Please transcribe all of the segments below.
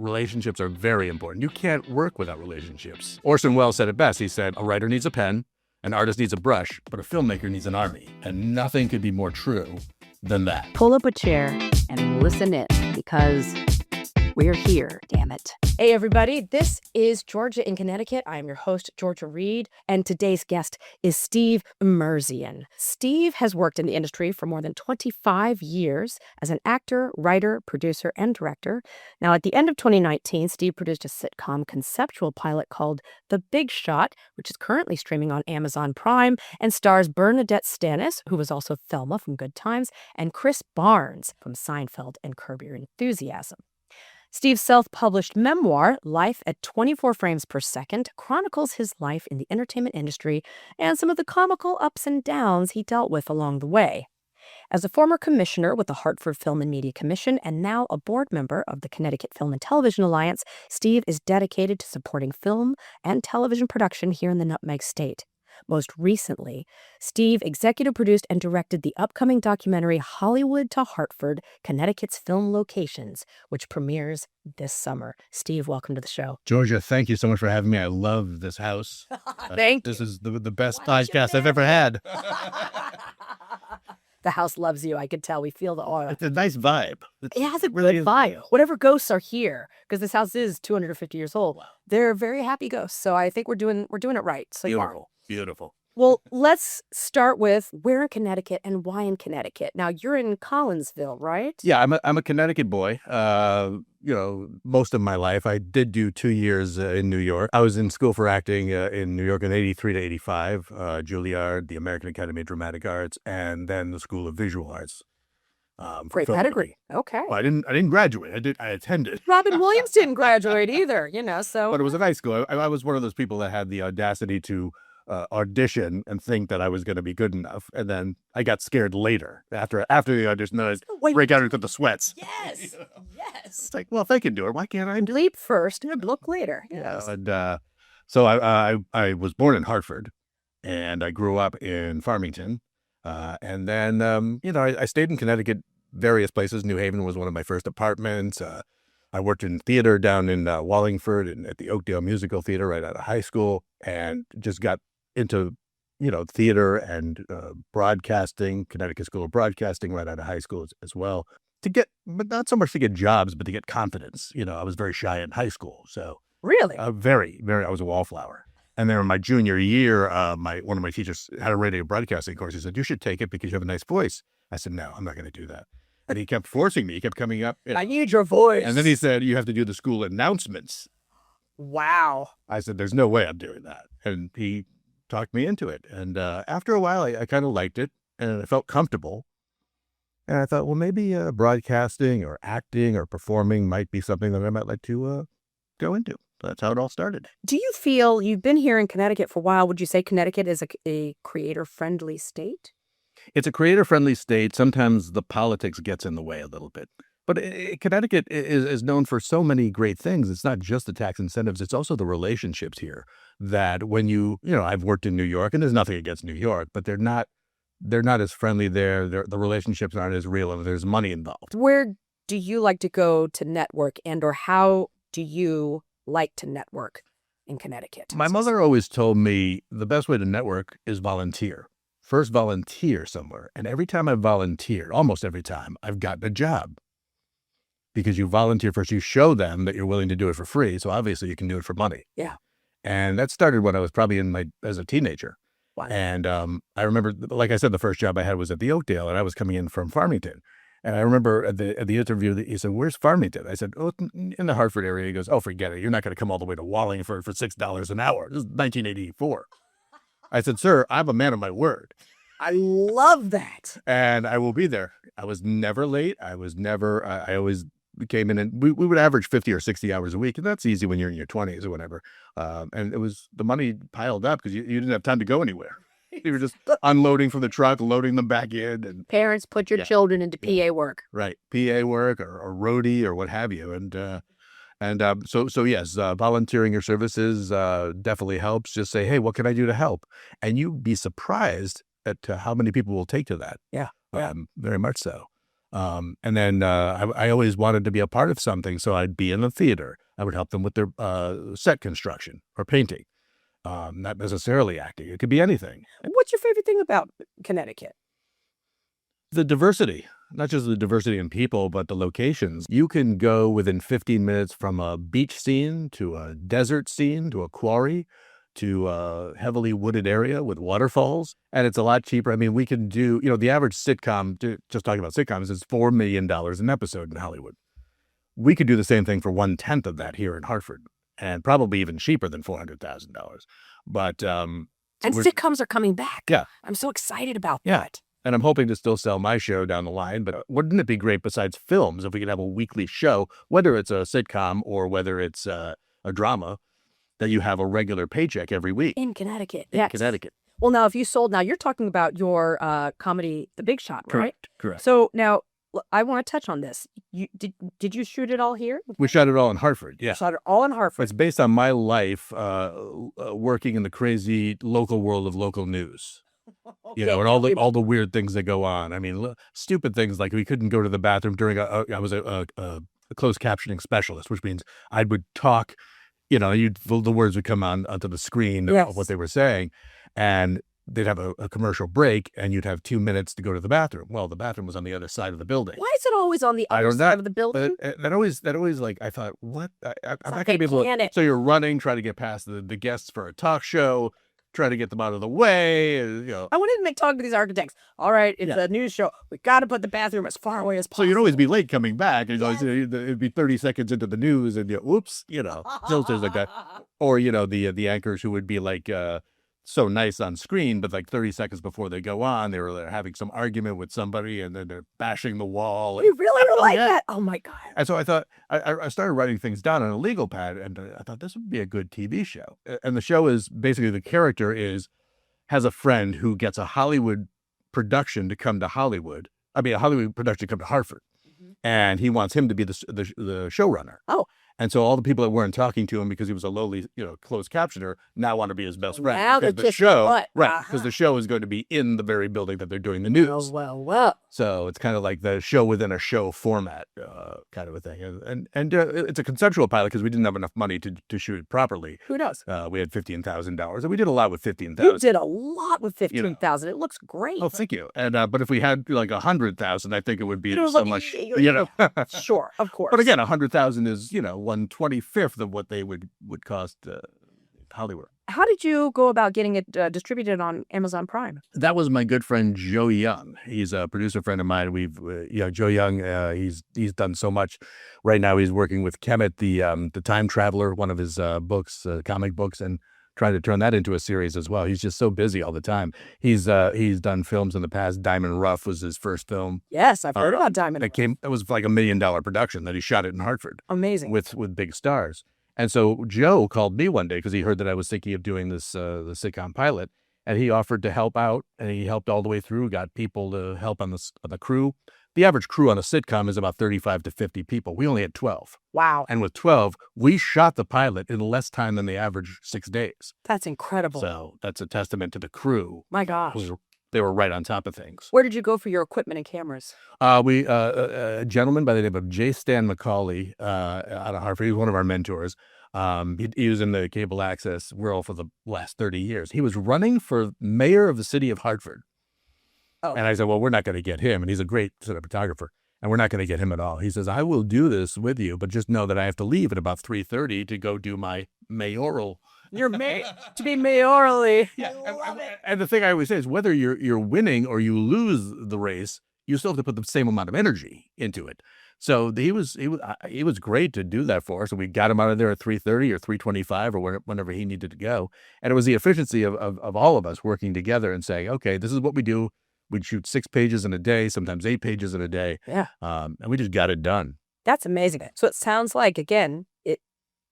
relationships are very important. You can't work without relationships. Orson Welles said it best. He said, a writer needs a pen, an artist needs a brush, but a filmmaker needs an army. And nothing could be more true than that. Pull up a chair and listen in, because we're here, damn it. Hey, everybody. This is Georgia in Connecticut. I am your host, Georgia Reed, and today's guest is Steve Emirzian. Steve has worked in the industry for more than 25 years as an actor, writer, producer, and director. Now, at the end of 2019, Steve produced a sitcom conceptual pilot called The Big Shot, which is currently streaming on Amazon Prime and stars Bernadette Stanis, who was also Thelma from Good Times, and Chris Barnes from Seinfeld and Curb Your Enthusiasm. Steve's self-published memoir, Life at 24 Frames Per Second, chronicles his life in the entertainment industry and some of the comical ups and downs he dealt with along the way. As a former commissioner with the Hartford Film and Media Commission and now a board member of the Connecticut Film and Television Alliance, Steve is dedicated to supporting film and television production here in the Nutmeg State. Most recently, Steve executive produced and directed the upcoming documentary Hollywood to Hartford, Connecticut's Film Locations, which premieres this summer. Steve, welcome to the show. Georgia, thank you so much for having me. I love this house. Thank you. This is the best podcast I've ever had. The house loves you. I could tell. We feel the aura. It's a nice vibe. It has a good vibe. Whatever ghosts are here, because this house is 250 years old. Wow. They're very happy ghosts. So I think we're doing it right. So beautiful. Beautiful. Well, let's start with where in Connecticut and why in Connecticut. Now, you're in Collinsville, right? Yeah, I'm a Connecticut boy. Most of my life. I did do 2 years in New York. I was in school for acting in New York in 83 to 85, Juilliard, the American Academy of Dramatic Arts, and then the School of Visual Arts. Great pedigree. Okay. Well, I didn't graduate. I attended. Robin Williams didn't graduate either, so. But it was a nice school. I was one of those people that had the audacity to audition and think that I was going to be good enough, and then I got scared later after the audition. I break out into the sweats. Yes, yes. It's like, well, if they can do it, why can't I? Leap first and look later. Yes. And so I was born in Hartford, and I grew up in Farmington, and then I stayed in Connecticut, various places. New Haven was one of my first apartments. I worked in theater down in Wallingford and at the Oakdale Musical Theater right out of high school, and just got into, theater and broadcasting, Connecticut School of Broadcasting right out of high school as well. But not so much to get jobs, but to get confidence. I was very shy in high school. So really? Very, very, I was a wallflower. And then in my junior year, one of my teachers had a radio broadcasting course. He said, you should take it because you have a nice voice. I said, no, I'm not going to do that. And he kept forcing me. He kept coming up. I need your voice. And then he said, you have to do the school announcements. Wow. I said, there's no way I'm doing that. And he talked me into it. And after a while, I kind of liked it, and I felt comfortable. And I thought, well, maybe broadcasting or acting or performing might be something that I might like to go into. So that's how it all started. Do you feel, you've been here in Connecticut for a while, would you say Connecticut is a creator-friendly state? It's a creator-friendly state. Sometimes the politics gets in the way a little bit. But Connecticut is known for so many great things. It's not just the tax incentives. It's also the relationships here that when I've worked in New York, and there's nothing against New York, but they're not as friendly there. The relationships aren't as real, and there's money involved. Where do you like to go to network, or how do you like to network in Connecticut? My mother always told me the best way to network is volunteer. First volunteer somewhere. And every time I've volunteered, almost every time, I've gotten a job. Because you volunteer first, you show them that you're willing to do it for free. So obviously you can do it for money. Yeah. And that started when I was probably as a teenager. Wow. And I remember, like I said, the first job I had was at the Oakdale, and I was coming in from Farmington. And I remember at the interview that he said, "Where's Farmington?" I said, "Oh, in the Hartford area." He goes, "Oh, forget it. You're not going to come all the way to Wallingford for $6 an hour." This is 1984. I said, "Sir, I'm a man of my word. I love that. And I will be there." I was never late. I always came in, and we would average 50 or 60 hours a week. And that's easy when you're in your 20s or whatever. And it was, the money piled up because you didn't have time to go anywhere. You were just unloading from the truck, loading them back in. And parents, put your children into PA work. Right. PA work or roadie or what have you. So yes, volunteering your services definitely helps. Just say, hey, what can I do to help? And you'd be surprised at how many people will take to that. Yeah. Very much so. And then I always wanted to be a part of something, so I'd be in the theater. I would help them with their set construction or painting, not necessarily acting. It could be anything. What's your favorite thing about Connecticut? The diversity, not just the diversity in people, but the locations. You can go within 15 minutes from a beach scene to a desert scene to a quarry to a heavily wooded area with waterfalls, and it's a lot cheaper. I mean, we can do, the average sitcom, just talking about sitcoms, is $4 million an episode in Hollywood. We could do the same thing for 1/10 of that here in Hartford, and probably even cheaper than $400,000. But and sitcoms are coming back. Yeah, I'm so excited about yeah. that. And I'm hoping to still sell my show down the line. But wouldn't it be great, besides films, if we could have a weekly show, whether it's a sitcom or whether it's a drama, that you have a regular paycheck every week in Connecticut? In Connecticut. Well, now if you sold, now you're talking about your comedy, The Big Shot, right? Correct. So now I want to touch on this. Did you shoot it all here? We shot it all in Hartford. Yeah, shot it all in Hartford. It's based on my life working in the crazy local world of local news. Okay. And all the weird things that go on. I mean, stupid things like we couldn't go to the bathroom during I was a closed captioning specialist, which means I would talk, the words would come onto the screen of what they were saying, and they'd have a commercial break, and you'd have 2 minutes to go to the bathroom. Well, the bathroom was on the other side of the building. Why is it always on the other side of the building? That always like, I thought, what? I'm not going to be able to. So you're running, trying to get past the guests for a talk show, trying to get them out of the way. I wanted to talk to these architects. All right, it's a news show. We got to put the bathroom as far away as possible. So you'd always be late coming back. And it'd be 30 seconds into the news, and whoops, things like that. Or the anchors who would be like so nice on screen, but like 30 seconds before they go on, they're having some argument with somebody, and then they're bashing the wall. You really were like that? Oh my God. And so I thought, I started writing things down on a legal pad, and I thought this would be a good TV show. And the show is basically, the character has a friend who gets a Hollywood production to come to Hollywood. I mean, a Hollywood production to come to Hartford. Mm-hmm. And he wants him to be the showrunner. Oh. And so all the people that weren't talking to him because he was a lowly, closed captioner, now want to be his best friend. Now they're the show, right? Because the show is going to be in the very building that they're doing the news. Well. So it's kind of like the show within a show format, kind of a thing. And it's a conceptual pilot because we didn't have enough money to shoot it properly. Who knows? We had $15,000, and we did a lot with $15,000. You did a lot with $15,000. It looks great. Oh, thank you. And but if we had like 100,000, I think it would be so much. Sure, of course. But again, 100,000 is 1/25 of what they would cost Hollywood. How did you go about getting it distributed on Amazon Prime? That was my good friend Joe Young. He's a producer friend of mine. We've Joe Young. He's done so much. Right now, he's working with Kemet, the Time Traveler, one of his books, comic books, and trying to turn that into a series as well. He's just so busy all the time. He's done films in the past. Diamond Rough was his first film. Yes, I've heard about Diamond Rough. It was like $1 million production that he shot it in Hartford. Amazing. With big stars. And so Joe called me one day because he heard that I was thinking of doing this the sitcom pilot, and he offered to help out, and he helped all the way through, got people to help on the crew. The average crew on a sitcom is about 35 to 50 people. We only had 12. Wow. And with 12, we shot the pilot in less time than the average 6 days. That's incredible. So that's a testament to the crew. My gosh. They were right on top of things. Where did you go for your equipment and cameras? A gentleman by the name of J. Stan McCauley out of Hartford. He was one of our mentors. He was in the cable access world for the last 30 years. He was running for mayor of the city of Hartford. Oh. And I said, well, we're not going to get him. And he's a great cinematographer. And we're not going to get him at all. He says, I will do this with you, but just know that I have to leave at about 3:30 to go do my mayoral. To be mayorally. Yeah. And the thing I always say is whether you're winning or you lose the race, you still have to put the same amount of energy into it. So he was great to do that for us. And we got him out of there at 3:30 or 3:25 or whenever he needed to go. And it was the efficiency of all of us working together and saying, okay, this is what we do. We'd shoot 6 pages in a day, sometimes 8 pages in a day. Yeah. And we just got it done. That's amazing. So it sounds like, again,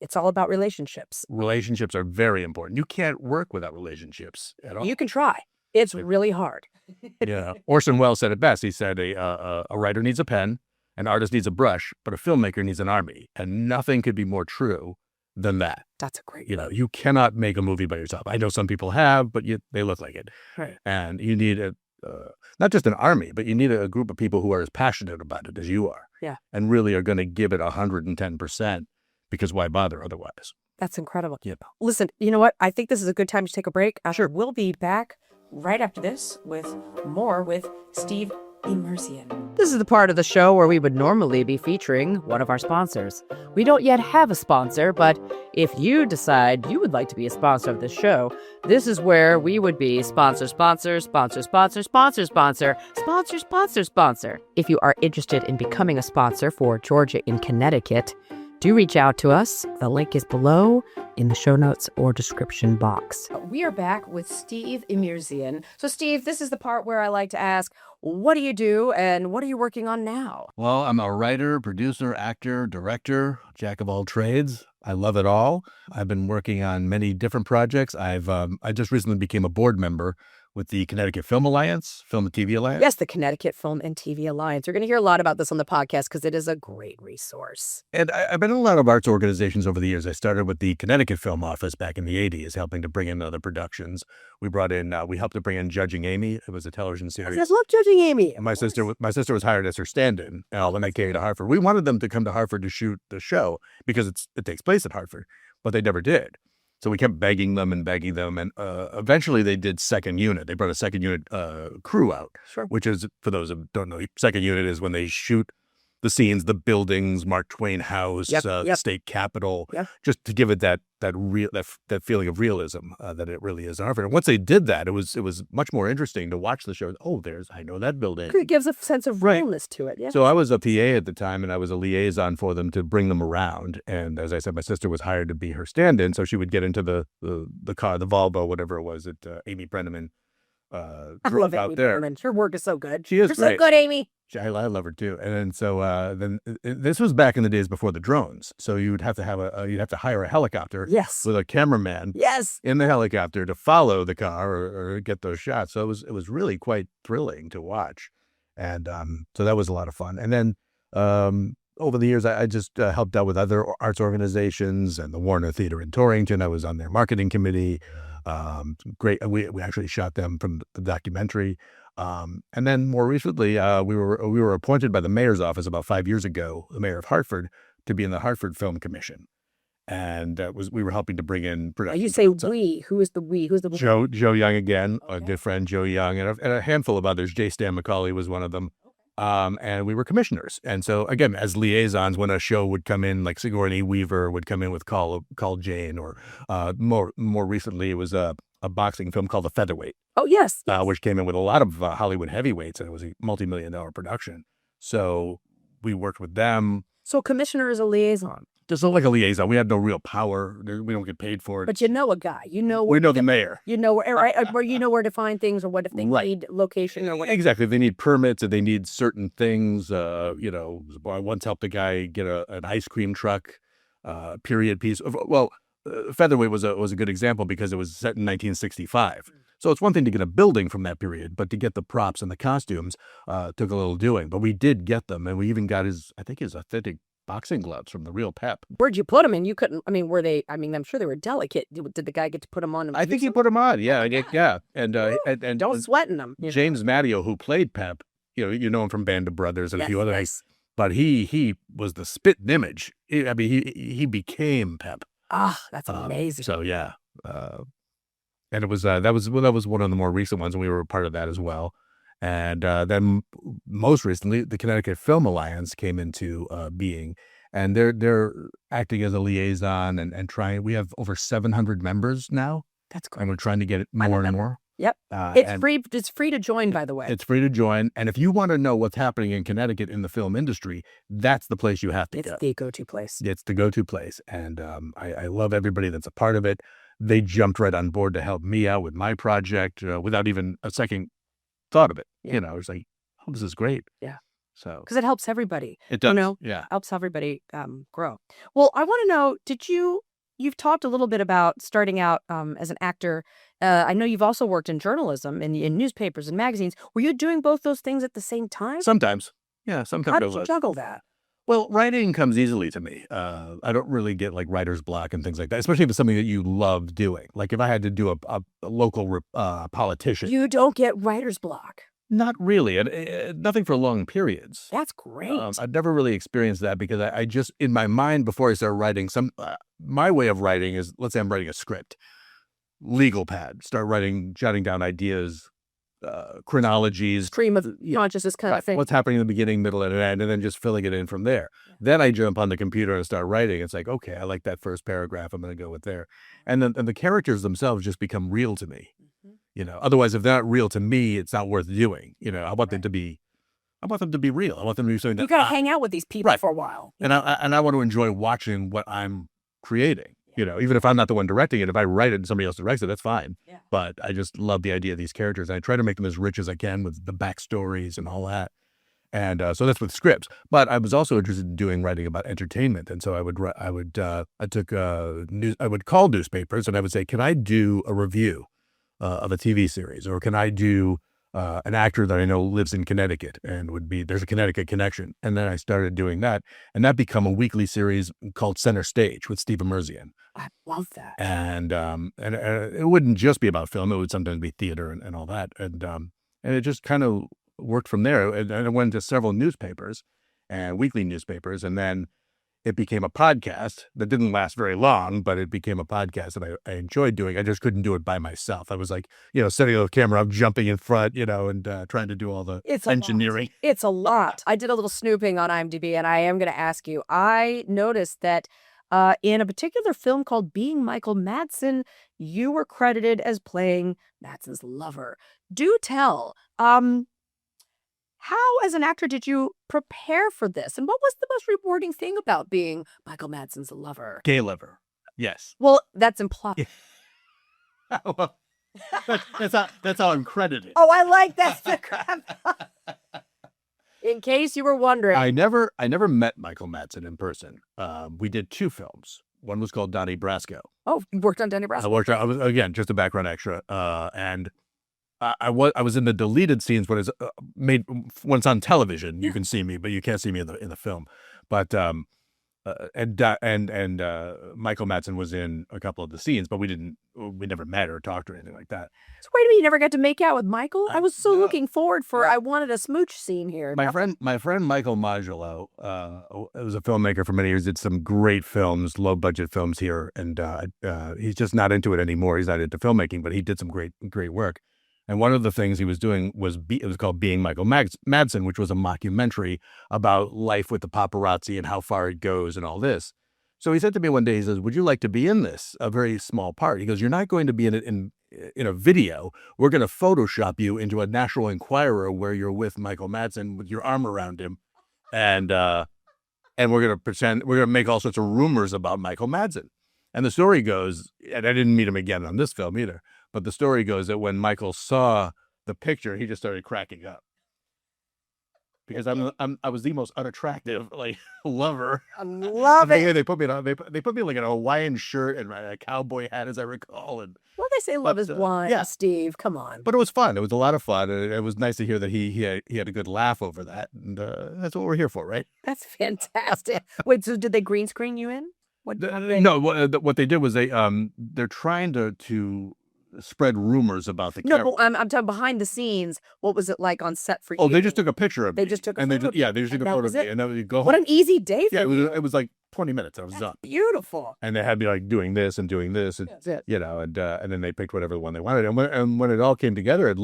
it's all about relationships. Relationships are very important. You can't work without relationships at all. You can try. It's really hard. Yeah. Orson Welles said it best. He said a writer needs a pen, an artist needs a brush, but a filmmaker needs an army. And nothing could be more true than that. That's a great you cannot make a movie by yourself. I know some people have, but they look like it. Right. And you need not just an army, but you need a group of people who are as passionate about it as you are. Yeah. And really are going to give it 110%, because why bother otherwise? That's incredible. Yeah. Listen, you know what? I think this is a good time to take a break. Sure. We'll be back right after this with more with Steve Emirzian. This is the part of the show where we would normally be featuring one of our sponsors. We don't yet have a sponsor, but if you decide you would like to be a sponsor of this show, this is where we would be sponsor. If you are interested in becoming a sponsor for Georgia in Connecticut, do reach out to us. The link is below in the show notes or description box. We are back with Steve Emirzian. So, Steve, this is the part where I like to ask, what do you do and what are you working on now? Well, I'm a writer, producer, actor, director, jack of all trades. I love it all. I've been working on many different projects. I just recently became a board member with the Connecticut Film Alliance, Film and TV Alliance. Yes, the Connecticut Film and TV Alliance. You're going to hear a lot about this on the podcast because it is a great resource. And I've been in a lot of arts organizations over the years. I started with the Connecticut Film Office back in the 80s, helping to bring in other productions. We helped to bring in Judging Amy. It was a television series. I love Judging Amy. And my sister was hired as her stand-in when they came to Hartford. We wanted them to come to Hartford to shoot the show because it takes place at Hartford, but they never did. So we kept begging them, and eventually they did second unit. They brought a second unit crew out, Sure. which is, for those who don't know, second unit is when they shoot the scenes, the buildings, Mark Twain House, State Capitol, just to give it that feeling of realism that it really is in Hartford. And once they did that, it was much more interesting to watch the show. Oh, I know that building. It gives a sense of realness to it. Yeah. So I was a PA at the time, and I was a liaison for them to bring them around. And as I said, my sister was hired to be her stand-in, so she would get into the car, the Volvo, whatever it was that Amy Brenneman I love out Amy there. Brenneman. Her work is so good. She is You're great. so good, Amy. I love her too. And then then this was back in the days before the drones. So you'd have to hire a helicopter with a cameraman in the helicopter to follow the car or get those shots. So it was really quite thrilling to watch. And so that was a lot of fun. And then over the years, I just helped out with other arts organizations and the Warner Theater in Torrington. I was on their marketing committee. Great. We actually shot them from the documentary. And then more recently, we were appointed by the mayor's office about 5 years ago, the mayor of Hartford, to be in the Hartford Film Commission. And we were helping to bring in production. You say we. Who is the we? Who's the we? Joe Young again, a good friend, Joe Young, and a handful of others. J. Stan McCauley was one of them. And we were commissioners. And so, again, as liaisons, when a show would come in, like Sigourney Weaver would come in with Call Jane, or more recently, it was a boxing film called The Featherweight. Oh, yes. Which came in with a lot of Hollywood heavyweights, and it was a multi-million-dollar production. So we worked with them. So commissioner is a liaison. Just like a liaison. We have no real power. We don't get paid for it. But you know a guy. You know we know the mayor. You know where you know where to find things, or what if they need location or what. Exactly. If they need permits, if they need certain things, I once helped a guy get an ice cream truck, period piece. Well, Featherweight was a good example because it was set in 1965. So it's one thing to get a building from that period, but to get the props and the costumes took a little doing. But we did get them, and we even got his authentic boxing gloves from the real Pep. Where'd you put them? And you couldn't. I mean, were they? I mean, I'm sure they were delicate. Did the guy get to put them on? I think he put them on. Yeah. And don't sweat in them. James Matteo, who played Pep, you know him from Band of Brothers and a few other things. But he was the spitting image. He became Pep. Ah, that's amazing. So yeah, and it was that was one of the more recent ones, and we were a part of that as well. And then most recently, the Connecticut Film Alliance came into being, and they're acting as a liaison and trying. We have over 700 members now. That's great. And we're trying to get it more and more. Yep. It's free. It's free to join, by the way. It's free to join. And if you want to know what's happening in Connecticut in the film industry, that's the place you have to go. It's the go-to place. It's the go-to place. And I love everybody that's a part of it. They jumped right on board to help me out with my project without even a second thought of it. Yeah. It's like, oh, this is great. Yeah. So because it helps everybody. It does. Yeah. Helps everybody grow. Well, I want to know, you've talked a little bit about starting out as an actor. I know you've also worked in journalism and in newspapers and magazines. Were you doing both those things at the same time? Sometimes. Yeah, sometimes. How did you juggle that? Well, writing comes easily to me. I don't really get like writer's block and things like that, especially if it's something that you love doing. Like if I had to do a local politician. You don't get writer's block. Not really, and nothing for long periods. That's great. I've never really experienced that because I just, in my mind, before I start writing, my way of writing is, let's say I'm writing a script, legal pad, start writing, jotting down ideas, chronologies, Stream of consciousness kind of thing. what's happening in the beginning, middle, and end, and then just filling it in from there. Yeah. Then I jump on the computer and start writing. It's like, okay, I like that first paragraph. I'm going to go with there. And then the characters themselves just become real to me. Otherwise, if they're not real to me, it's not worth doing. I want them to be, real. I want them to be something that you got to hang out with these people for a while. And I want to enjoy watching what I'm creating. Even if I'm not the one directing it, if I write it and somebody else directs it, that's fine. Yeah. But I just love the idea of these characters. And I try to make them as rich as I can with the backstories and all that. And so that's with scripts. But I was also interested in writing about entertainment. And so I would call newspapers and I would say, can I do a review of a TV series, or can I do an actor that I know lives in Connecticut and there's a Connecticut connection. And then I started doing that, and that became a weekly series called Center Stage with Steve Emirzian. I love that. And it wouldn't just be about film; it would sometimes be theater and all that. And it just kind of worked from there. And I went to several newspapers and weekly newspapers, and then it became a podcast that didn't last very long, but it became a podcast that I enjoyed doing. I just couldn't do it by myself. I was like, setting the camera up, jumping in front, and trying to do all the engineering. It's a lot. I did a little snooping on IMDb, and I am going to ask you. I noticed that in a particular film called Being Michael Madsen, you were credited as playing Madsen's lover. Do tell. How, as an actor, did you prepare for this? And what was the most rewarding thing about being Michael Madsen's lover? Gay lover. Yes. Well, that's implied. Well, that's how I'm credited. Oh, I like that. In case you were wondering. I never met Michael Madsen in person. We did 2 films. One was called Donnie Brasco. Oh, you worked on Donnie Brasco. I was, again, just a background extra. And I was in the deleted scenes when it's made, when it's on television. You can see me, but you can't see me in the film. But and Michael Madsen was in a couple of the scenes, but we never met or talked or anything like that. So wait a minute, you never got to make out with Michael? I was so looking forward I wanted a smooch scene here. My friend Michael Maggiolo, was a filmmaker for many years, did some great films, low budget films here, and he's just not into it anymore. He's not into filmmaking, but he did some great work. And one of the things he was doing was it was called Being Michael Madsen, which was a mockumentary about life with the paparazzi and how far it goes and all this. So he said to me one day, he says, "Would you like to be in this? A very small part." He goes, "You're not going to be in it in a video. We're going to Photoshop you into a National Enquirer where you're with Michael Madsen with your arm around him, and we're going to pretend we're going to make all sorts of rumors about Michael Madsen." And the story goes, and I didn't meet him again on this film either. But the story goes that when Michael saw the picture, he just started cracking up because I was the most unattractive lover. I love it. They put me in they put me like in a Hawaiian shirt and a cowboy hat, as I recall. And well, they say love is blind. Yeah. Steve, come on. But it was fun. It was a lot of fun. And it was nice to hear that he had a good laugh over that. And that's what we're here for, right? That's fantastic. Wait, so did they green screen you in? No, what they did was they're trying to spread rumors about the character. No, but I'm talking behind the scenes. What was it like on set for you? Oh, they just took a picture of me. They just took a photo. They just took a photo of me, and then we go home. What an easy day for you. It was like 20 minutes. I was done. Beautiful. And they had me like doing this and doing this, and that's it. And then they picked whatever one they wanted. And when it all came together,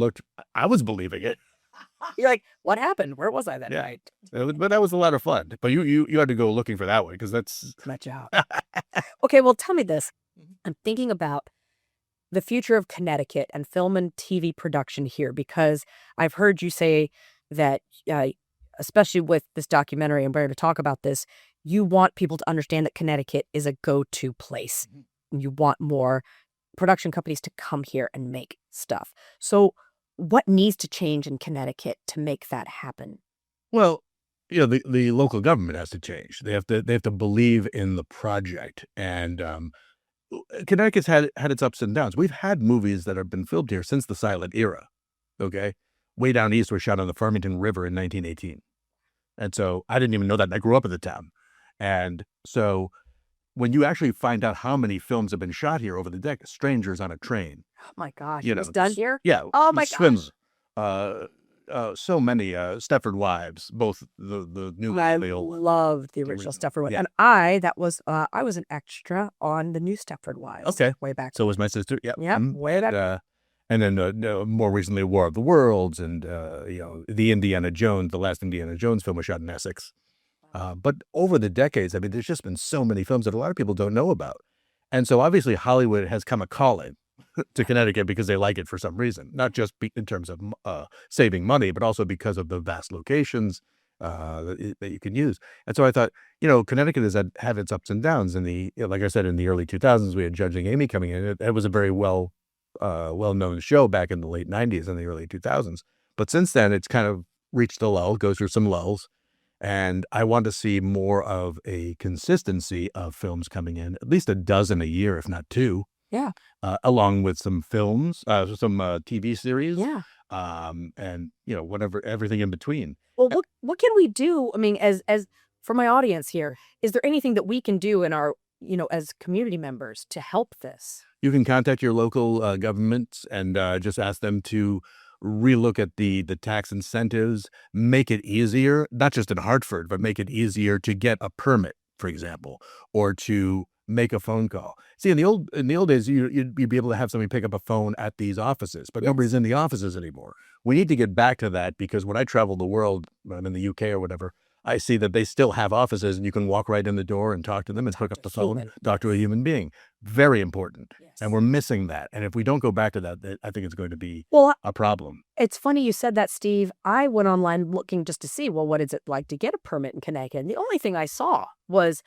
I was believing it. You're like, what happened? Where was I that night? But that was a lot of fun. But you had to go looking for that one because that's my job. Okay, well, tell me this. I'm thinking about the future of Connecticut and film and TV production here, because I've heard you say that, especially with this documentary, and we're going to talk about this, you want people to understand that Connecticut is a go-to place. Mm-hmm. You want more production companies to come here and make stuff. So what needs to change in Connecticut to make that happen? Well, the local government has to change. They have to believe in the project. And Connecticut's had its ups and downs. We've had movies that have been filmed here since the silent era. Okay, Way Down East was shot on the Farmington River in 1918. And so I didn't even know that. And I grew up in the town. And so when you actually find out how many films have been shot here over the decades, Strangers on a Train, Oh my gosh, you it know, was done here? yeah, Oh the my gosh. Swims, so many, Stepford Wives, both the new I and the old one. love the original original, Stepford Wives. yeah. And I was an extra on the new Stepford Wives. Okay. Way back. So was my sister. Yeah. Yep, way back. And then more recently, War of the Worlds, and the Indiana Jones, the last Indiana Jones film was shot in Essex. But over the decades, I mean, there's just been so many films that a lot of people don't know about. And so obviously Hollywood has come a calling to Connecticut because they like it for some reason, not just in terms of saving money, but also because of the vast locations that you can use. And so I thought, Connecticut has had its ups and downs. Like I said, in the early 2000s, we had Judging Amy coming in. It was a very well-known show back in the late 90s and the early 2000s. But since then, it's kind of reached a lull, goes through some lulls. And I want to see more of a consistency of films coming in, at least a dozen a year, if not two. Yeah. Along with some films, some TV series. Yeah. And whatever, everything in between. Well, what can we do? I mean, as for my audience here, is there anything that we can do in our, as community members to help this? You can contact your local governments and just ask them to relook at the tax incentives, make it easier, not just in Hartford, but make it easier to get a permit, for example, or to make a phone call. See, in the old days, you'd be able to have somebody pick up a phone at these offices, but nobody's in the offices anymore. We need to get back to that, because when I travel the world, when I'm in the UK or whatever, I see that they still have offices, and you can walk right in the door and talk to them and pick up the phone, talk to a human being. Very important. Yes. And we're missing that. And if we don't go back to that, I think it's going to be a problem. It's funny you said that, Steve. I went online looking just to see, well, what is it like to get a permit in Connecticut? And the only thing I saw was,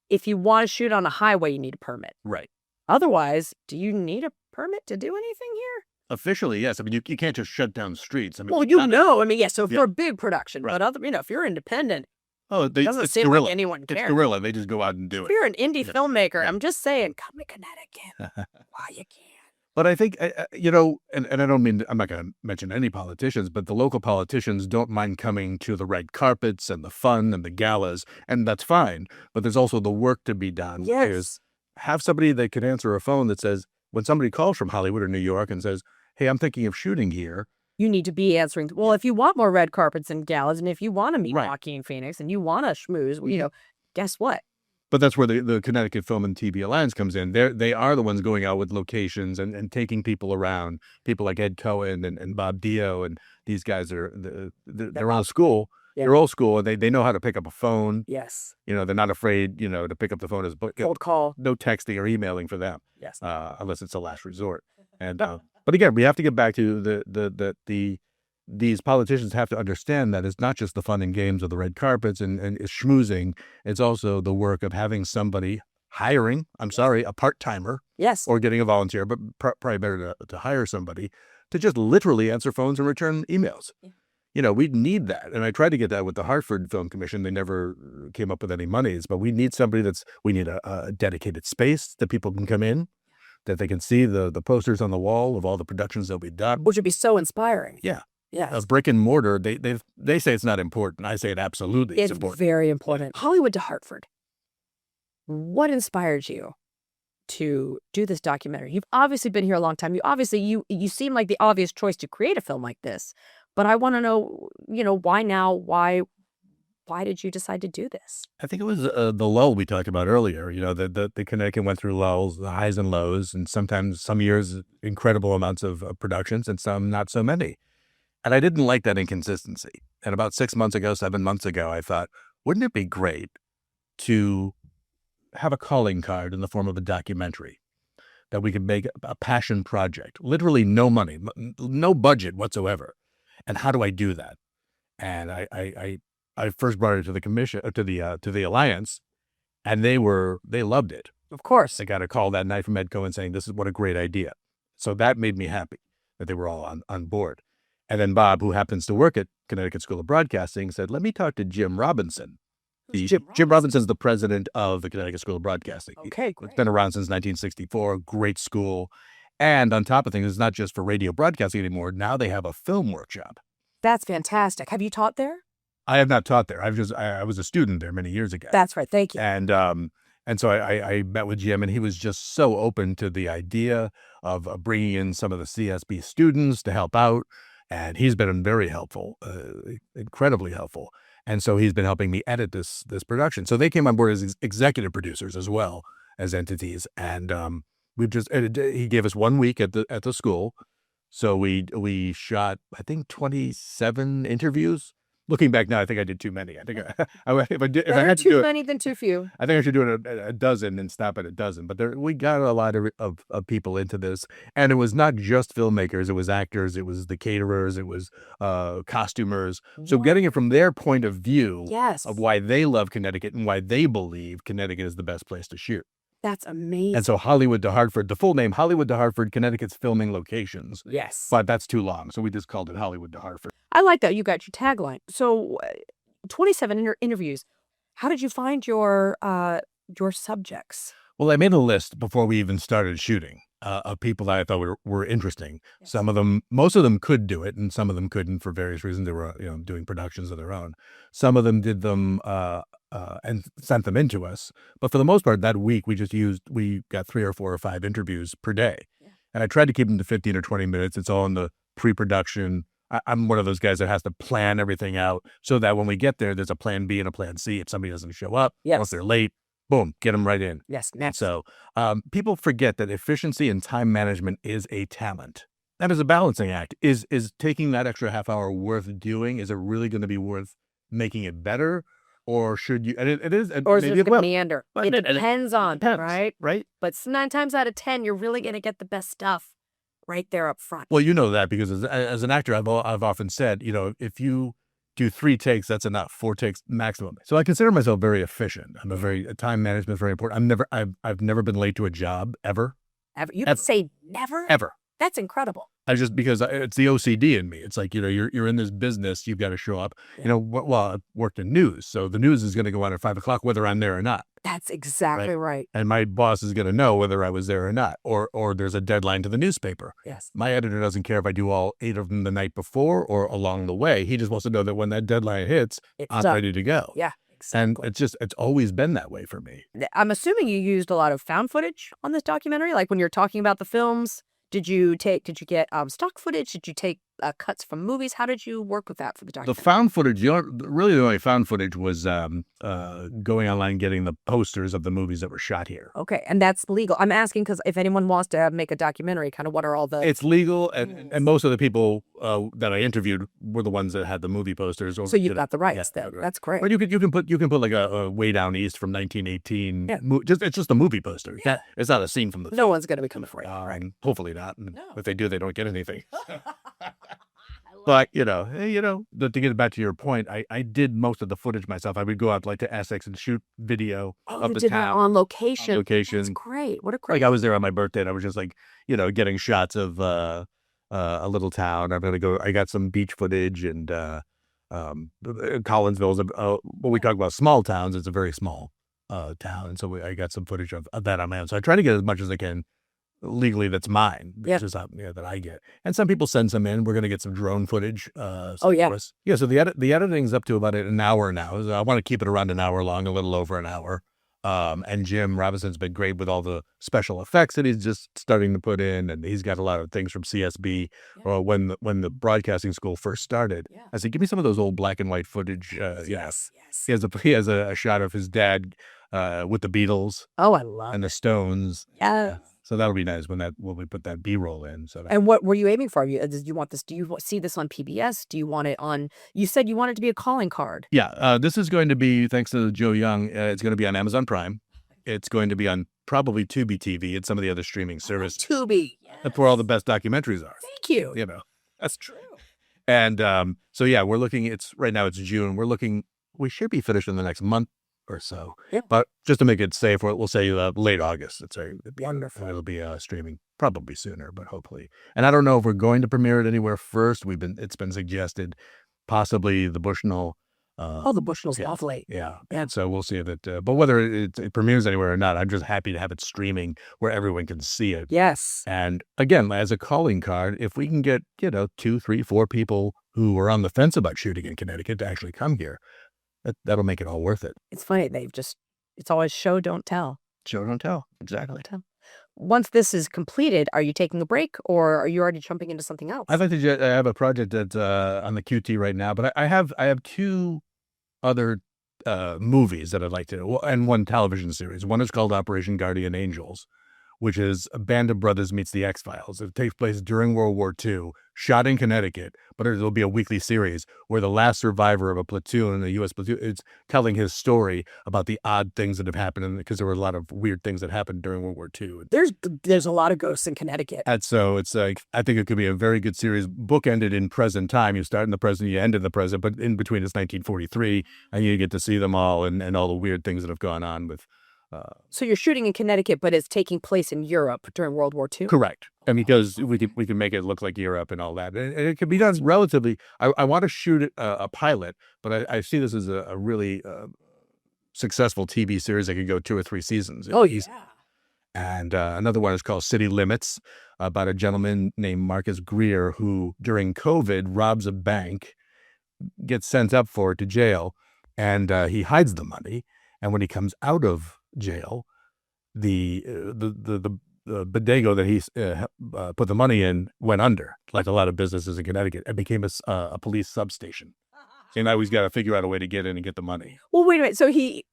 if you want to shoot on a highway, you need a permit. Right. Otherwise, do you need a permit to do anything here? Officially, yes. I mean, you can't just shut down streets. I mean, well, so for a big production, Right. but if you're independent, it doesn't seem guerrilla. like anyone It's cares. guerrilla. They just go out and do If it. you're an indie Yeah. filmmaker, I'm just saying, come to Connecticut while you can. But I think, and I don't mean, I'm not going to mention any politicians, but the local politicians don't mind coming to the red carpets and the fun and the galas, and that's fine. But there's also the work to be done. Yes. Is have somebody that can answer a phone that says, when somebody calls from Hollywood or New York and says, hey, I'm thinking of shooting here. You need to be answering. Well, if you want more red carpets and galas, and if you want to meet Right. Joaquin Phoenix, and you want to schmooze, guess what? But that's where the Connecticut Film and TV Alliance comes in. They are the ones going out with locations and taking people around. People like Ed Cohen and Bob Dio, and these guys they're old school. Yeah. They're old school, and they know how to pick up a phone. Yes. They're not afraid, to pick up the phone. Cold call. No texting or emailing for them. Yes. Unless it's a last resort. And but again, we have to get back to these politicians have to understand that it's not just the fun and games of the red carpets and it's schmoozing. It's also the work of having somebody hiring, a part-timer. Yes. Or getting a volunteer, but probably better to hire somebody to just literally answer phones and return emails. Yeah. We need that. And I tried to get that with the Hartford Film Commission. They never came up with any monies, but we need somebody we need a dedicated space that people can come in, that they can see the posters on the wall of all the productions that we've done. Which would be so inspiring. Yeah. Yes. A brick and mortar, they say it's not important. I say it absolutely is important. Very important. Hollywood to Hartford. What inspired you to do this documentary? You've obviously been here a long time. You seem like the obvious choice to create a film like this. But I want to know, why now? Why did you decide to do this? I think it was the lull we talked about earlier. The Connecticut went through lulls, the highs and lows, and sometimes some years incredible amounts of productions, and some not so many. And I didn't like that inconsistency. And about 7 months ago, I thought, wouldn't it be great to have a calling card in the form of a documentary that we could make a passion project, literally no money, no budget whatsoever. And how do I do that? And I first brought it to the commission, to the Alliance, and they loved it. Of course. They got a call that night from Ed Cohen saying, this is what a great idea. So that made me happy that they were all on board. And then Bob, who happens to work at Connecticut School of Broadcasting, said, let me talk to Jim Robinson. Jim Robinson's the president of the Connecticut School of Broadcasting. Okay, great. It's been around since 1964, great school. And on top of things, it's not just for radio broadcasting anymore. Now they have a film workshop. That's fantastic. Have you taught there? I have not taught there. I was a student there many years ago. That's right. Thank you. And so I met with Jim, and he was just so open to the idea of bringing in some of the CSB students to help out. And he's been very helpful, incredibly helpful. And so he's been helping me edit this production. So they came on board as executive producers as well as entities. And he gave us 1 week at the school. So we shot, I think, 27 interviews. Looking back now, I think I did too many. I think if I had to do too it, many than too few. I think I should do it a dozen and stop at a dozen. But we got a lot of people into this, and it was not just filmmakers. It was actors. It was the caterers. It was costumers. So getting it from their point of view of why they love Connecticut and why they believe Connecticut is the best place to shoot. That's amazing. And so Hollywood to Hartford, the full name, Hollywood to Hartford, Connecticut's filming locations. Yes. But that's too long. So we just called it Hollywood to Hartford. I like that. You got your tagline. So 27 interviews. How did you find your subjects? Well, I made a list before we even started shooting of people that I thought were interesting. Yes. Most of them could do it, and some of them couldn't for various reasons. They were doing productions of their own. Some of them did them and sent them in to us. But for the most part, that week we got 3 or 4 or 5 interviews per day. Yeah. And I tried to keep them to 15 or 20 minutes. It's all in the pre-production. I'm one of those guys that has to plan everything out so that when we get there, there's a plan B and a plan C. If somebody doesn't show up, or if they're late, boom, get them right in. Yes. Next. So people forget that efficiency and time management is a talent. That is a balancing act. Is taking that extra half hour worth doing? Is it really going to be worth making it better? Or should you? And it is. Or is it going to meander? It depends on, right? Right. But 9 times out of 10, you're really going to get the best stuff right there up front. Well, you know that because as an actor, I've often said, if you do 3 takes, that's enough. 4 takes maximum. So I consider myself very efficient. Time management is very important. I've never been late to a job ever. Ever? You can say never? Ever. That's incredible. Because it's the OCD in me. It's like, you're in this business, you've got to show up. Yeah. Well, I worked in news, so the news is going to go on at 5 o'clock, whether I'm there or not. That's exactly right. And my boss is going to know whether I was there or not, or there's a deadline to the newspaper. Yes. My editor doesn't care if I do all 8 of them the night before or along the way. He just wants to know that when that deadline hits, I'm ready to go. Yeah. Exactly. And it's always been that way for me. I'm assuming you used a lot of found footage on this documentary, like when you're talking about the films. Did you get stock footage? Did you take cuts from movies? How did you work with that for the documentary? The found footage, really the only found footage was going online and getting the posters of the movies that were shot here. Okay, and that's legal. I'm asking because if anyone wants to make a documentary, kind of what are all the... It's legal, and most of the people that I interviewed were the ones that had the movie posters. So you've got the rights then. Right. That's great. But you can put like a Way Down East from 1918. Yeah. It's just a movie poster. Yeah. It's not a scene from the film. No one's going to be coming for it. Right. Hopefully not. No. If they do, they don't get anything. But, to get back to your point, I did most of the footage myself. I would go out to Essex and shoot video of the town. On location. On location. That's great. What a great... I was there on my birthday and I was just getting shots of a little town. I got some beach footage and Collinsville's, when we talk about small towns, it's a very small town. And so I got some footage of that on my own. So I try to get as much as I can legally that's mine, that I get. And some people send some in. We're going to get some drone footage. Yeah. So the editing's up to about an hour now. I want to keep it around an hour long, a little over an hour. And Jim Robinson's been great with all the special effects that he's just starting to put in, and he's got a lot of things from CSB or when the broadcasting school first started. Yeah. I said, give me some of those old black and white footage. Yes. He has a shot of his dad with the Beatles. Oh, I love and the Stones. Yeah. So that'll be nice when we put that B-roll in. And what were you aiming for? Did you want this? Do you see this on PBS? Do you want it on? You said you want it to be a calling card. Yeah, this is going to be, thanks to Joe Young. It's going to be on Amazon Prime. It's going to be on probably Tubi TV and some of the other streaming services. Tubi. Yes. That's where all the best documentaries are. Thank you. That's true. And so we're looking. Right now it's June. We should be finished in the next month or so. Yeah. But just to make it safe, we'll say late August. It's wonderful. It'll be streaming probably sooner, but hopefully. And I don't know if we're going to premiere it anywhere first. It's been suggested, possibly the Bushnell. The Bushnell's lovely. Yeah. And so we'll see that. But whether it premieres anywhere or not, I'm just happy to have it streaming where everyone can see it. Yes. And again, as a calling card, if we can get 2, 3, 4 people who were on the fence about shooting in Connecticut to actually come here. That'll make it all worth it. It's funny. It's always show, don't tell. Show, don't tell. Exactly. Once this is completed, are you taking a break or are you already jumping into something else? I'd like to. I have a project that's on the QT right now, but I have 2 other movies that I'd like to, and 1 television series. One is called Operation Guardian Angels, which is a band of brothers meets the X-Files. It takes place during World War II, shot in Connecticut, but it'll be a weekly series where the last survivor of a platoon, a U.S. platoon, is telling his story about the odd things that have happened, because there were a lot of weird things that happened during World War II. There's a lot of ghosts in Connecticut. And so it's like, I think it could be a very good series, bookended in present time. You start in the present, you end in the present, but in between it's 1943, and you get to see them all and all the weird things that have gone on with. So you're shooting in Connecticut, but it's taking place in Europe during World War II? Correct. And because we can make it look like Europe and all that. And it can be done relatively. I want to shoot a pilot, but I see this as a really successful TV series that could go 2 or 3 seasons. Oh, yeah. And another one is called City Limits, about a gentleman named Marcus Greer who, during COVID, robs a bank, gets sent up for it to jail, and he hides the money. And when he comes out of jail, the bodega that he put the money in went under, like a lot of businesses in Connecticut, and became a police substation. So now he's got to figure out a way to get in and get the money. Well, wait a minute. So he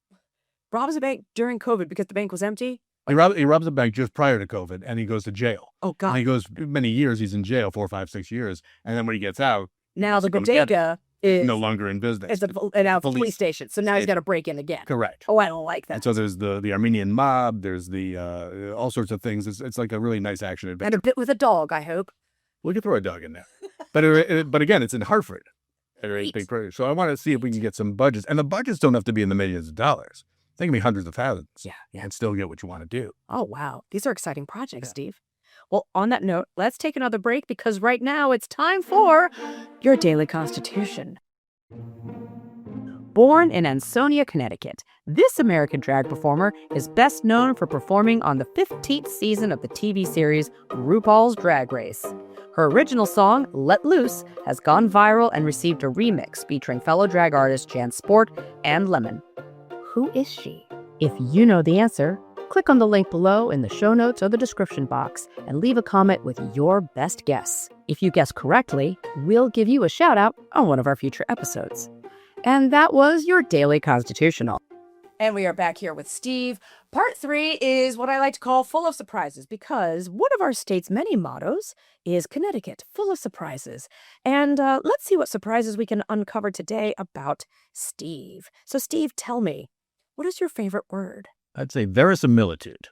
robs a bank during COVID because the bank was empty? He robs a bank just prior to COVID, and he goes to jail. Oh, God. And he goes many years. He's in jail, 4, 5, 6 years. And then when he gets out, now the bodega is no longer in business. It's a police station. So now he's got to break in again. Correct. Oh, I don't like that. And so there's the Armenian mob. There's the all sorts of things. It's like a really nice action adventure. And a bit with a dog, I hope. We could throw a dog in there. But again, it's in Hartford. So I want to see if we can get some budgets. And the budgets don't have to be in the millions of dollars. They can be hundreds of thousands. Yeah. And still get what you want to do. Oh, wow. These are exciting projects, Steve. Well, on that note, let's take another break, because right now it's time for your Daily Constitution. Born in Ansonia, Connecticut, this American drag performer is best known for performing on the 15th season of the TV series RuPaul's Drag Race. Her original song, Let Loose, has gone viral and received a remix featuring fellow drag artists Jan Sport and Lemon. Who is she? If you know the answer, click on the link below in the show notes or the description box and leave a comment with your best guess. If you guess correctly, we'll give you a shout out on one of our future episodes. And that was your Daily Constitutional. And we are back here with Steve. Part 3 is what I like to call full of surprises, because one of our state's many mottos is Connecticut, full of surprises. And let's see what surprises we can uncover today about Steve. So Steve, tell me, what is your favorite word? I'd say verisimilitude.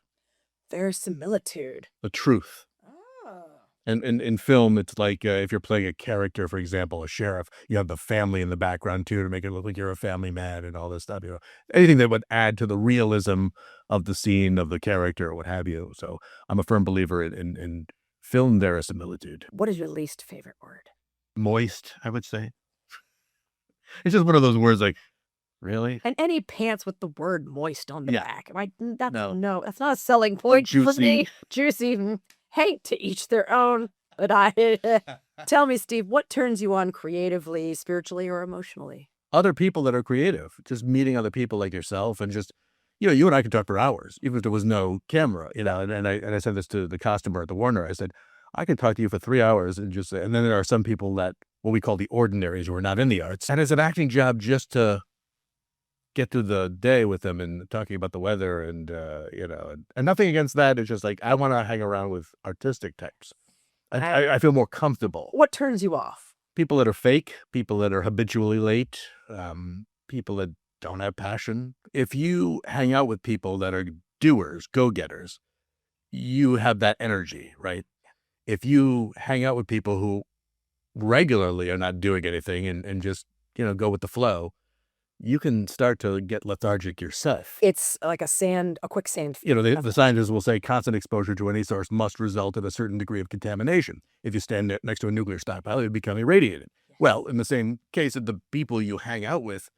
Verisimilitude. The truth. Oh. And in film, it's like if you're playing a character, for example, a sheriff, you have the family in the background too to make it look like you're a family man and all this stuff. Anything that would add to the realism of the scene, of the character, or what have you. So I'm a firm believer in film verisimilitude. What is your least favorite word? Moist, I would say. It's just one of those words like, really? And any pants with the word moist on the back. No, that's not a selling point for juicy. me. Juicy. Hey, to each their own. But tell me, Steve, what turns you on creatively, spiritually, or emotionally? Other people that are creative, just meeting other people like yourself, and just, you and I could talk for hours, even if there was no camera, and I said this to the customer at the Warner. I said, I could talk to you for 3 hours and then there are some people that, what we call the ordinaries, who are not in the arts. And it's an acting job just to get through the day with them and talking about the weather and nothing against that. It's just like, I want to hang around with artistic types. I feel more comfortable. What turns you off? People that are fake, people that are habitually late, people that don't have passion. If you hang out with people that are doers, go-getters, you have that energy, right? If you hang out with people who regularly are not doing anything and just, go with the flow, you can start to get lethargic yourself. It's like a quicksand. The scientists will say constant exposure to any source must result in a certain degree of contamination. If you stand next to a nuclear stockpile, you become irradiated. Well, in the same case, of the people you hang out with,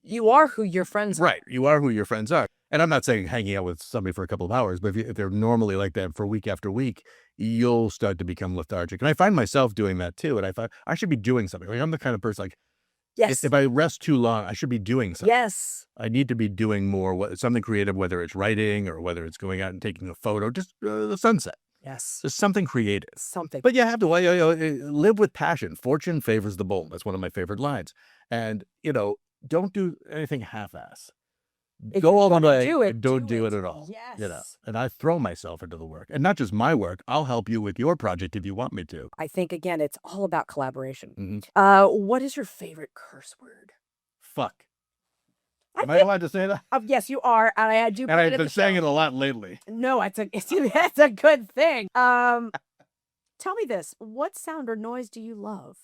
you are who your friends are. Right. You are who your friends are. And I'm not saying hanging out with somebody for a couple of hours, but if they're normally like that for week after week, you'll start to become lethargic. And I find myself doing that too. And I thought I should be doing something. Like, I'm the kind of person like, Yes. if I rest too long, I should be doing something. Yes. I need to be doing more, something creative, whether it's writing or whether it's going out and taking a photo, just the sunset. Yes. Just something creative. Something. But you have to live with passion. Fortune favors the bold. That's one of my favorite lines. And, don't do anything half-ass. If Go you're all the gonna way do it, and don't do do it. it at all. Yes. And I throw myself into the work. And not just my work. I'll help you with your project if you want me to. I think, again, it's all about collaboration. Mhm. What is your favorite curse word? Fuck. Am I allowed to say that? Yes, you are. And I do. And I've been saying it a lot lately. No, it's a good thing. Tell me this. What sound or noise do you love?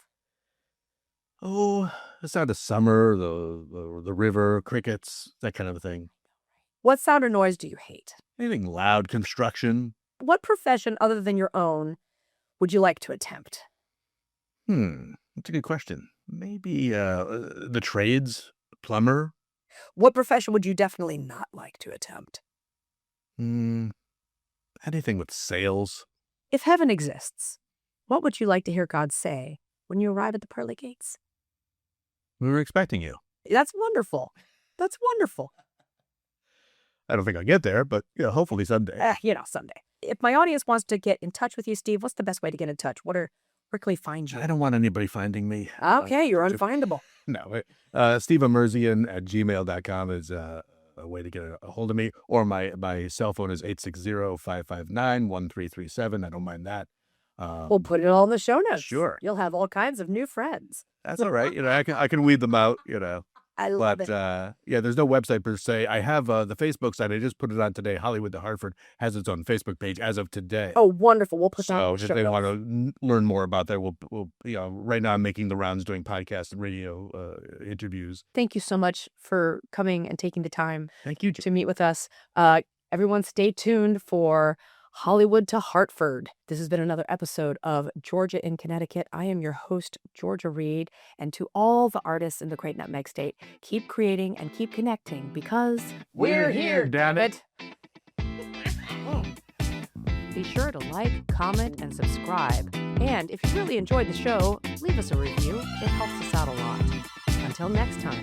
Oh, the sound of summer, the river, crickets, that kind of thing. What sound or noise do you hate? Anything loud, construction. What profession other than your own would you like to attempt? That's a good question. Maybe the trades, plumber. What profession would you definitely not like to attempt? Anything with sales. If heaven exists, what would you like to hear God say when you arrive at the pearly gates? We were expecting you. That's wonderful. That's wonderful. I don't think I'll get there, but hopefully someday. Someday. If my audience wants to get in touch with you, Steve, what's the best way to get in touch? Where can we find you? I don't want anybody finding me. Okay, you're unfindable. No, Steve Emirzian at gmail.com is a way to get a hold of me. Or my cell phone is 860-559-1337. I don't mind that. We'll put it all in the show notes. Sure. You'll have all kinds of new friends. That's all right. I can weed them out, I love it. There's no website per se. I have the Facebook site. I just put it on today. Hollywood to Hartford has its own Facebook page as of today. Oh, wonderful. We'll put that So on the if show they notes. want to learn more about that, we'll right now I'm making the rounds doing podcasts and radio interviews. Thank you so much for coming and taking the time Thank you. to meet with us. Everyone stay tuned for Hollywood to Hartford. This has been another episode of Georgia in Connecticut. I am your host, Georgia Reed. And to all the artists in the great Nutmeg State, keep creating and keep connecting because We're here, damn it. Be sure to like, comment, and subscribe. And if you really enjoyed the show, leave us a review. It helps us out a lot. Until next time.